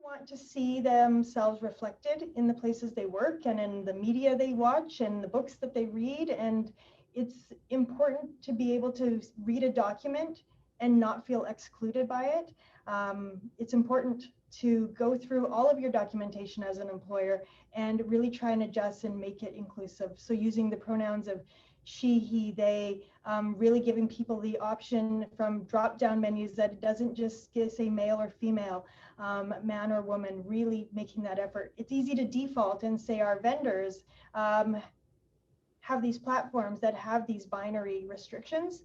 Want to see themselves reflected in the places they work and in the media they watch and the books that they read. And it's important to be able to read a document and not feel excluded by it. It's important to go through all of your documentation as an employer and really try and adjust and make it inclusive. So using the pronouns of she, he, they, really giving people the option from drop-down menus that it doesn't just say male or female, man or woman, really making that effort. It's easy to default and say our vendors have these platforms that have these binary restrictions.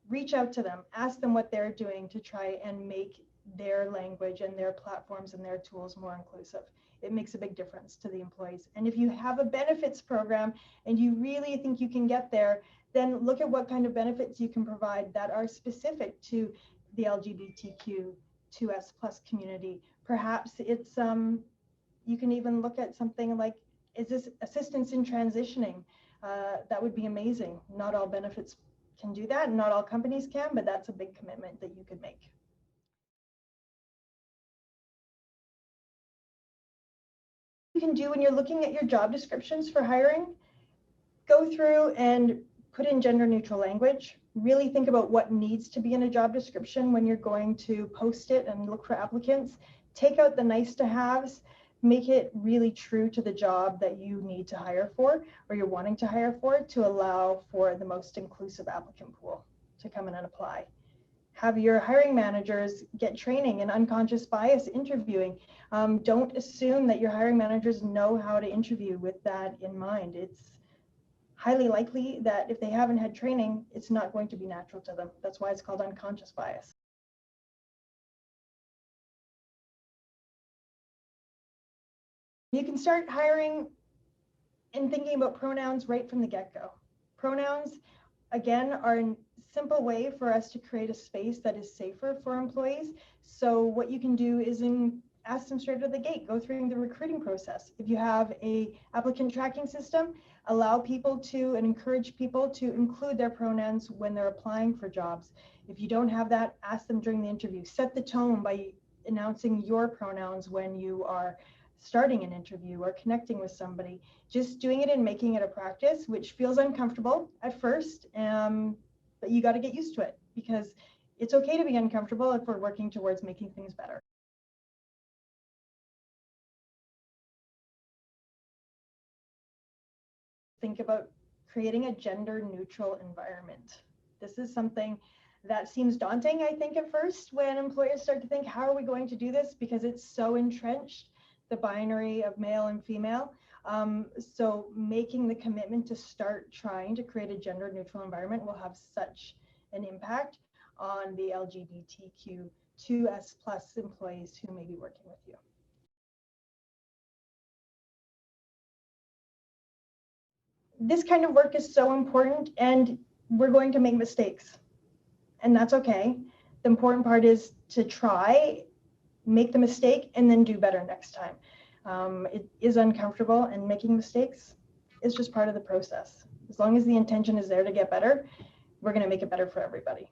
Reach out to them, ask them what they're doing to try and make their language and their platforms and their tools more inclusive. It makes a big difference to the employees. And if you have a benefits program and you really think you can get there, then look at what kind of benefits you can provide that are specific to the LGBTQ 2S+ community. Perhaps it's you can even look at something like, is this assistance in transitioning? That would be amazing. Not all benefits can do that, and not all companies can, but that's a big commitment that you could make. You can do when you're looking at your job descriptions for hiring, go through and put in gender neutral language. Really think about what needs to be in a job description when you're going to post it and look for applicants. Take out the nice to haves, make it really true to the job that you need to hire for or you're wanting to hire for, to allow for the most inclusive applicant pool to come in and apply. Have your hiring managers get training in unconscious bias interviewing. Don't assume that your hiring managers know how to interview with that in mind. It's highly likely that if they haven't had training, it's not going to be natural to them. That's why it's called unconscious bias. You can start hiring and thinking about pronouns right from the get-go. Pronouns, again, are a simple way for us to create a space that is safer for employees. So what you can do is ask them straight out of the gate, go through the recruiting process. If you have a applicant tracking system, allow people to and encourage people to include their pronouns when they're applying for jobs. If you don't have that, ask them during the interview. Set the tone by announcing your pronouns when you are starting an interview or connecting with somebody. Just doing it and making it a practice, which feels uncomfortable at first, but you got to get used to it, because it's okay to be uncomfortable if we're working towards making things better. Think about creating a gender neutral environment. This is something that seems daunting, I think, at first when employers start to think, how are we going to do this? Because it's so entrenched, the binary of male and female. So making the commitment to start trying to create a gender neutral environment will have such an impact on the LGBTQ 2S+ employees who may be working with you. This kind of work is so important, and we're going to make mistakes, and that's okay. The important part is to try, make the mistake, and then do better next time. It is uncomfortable, and making mistakes is just part of the process. As long as the intention is there to get better, we're going to make it better for everybody.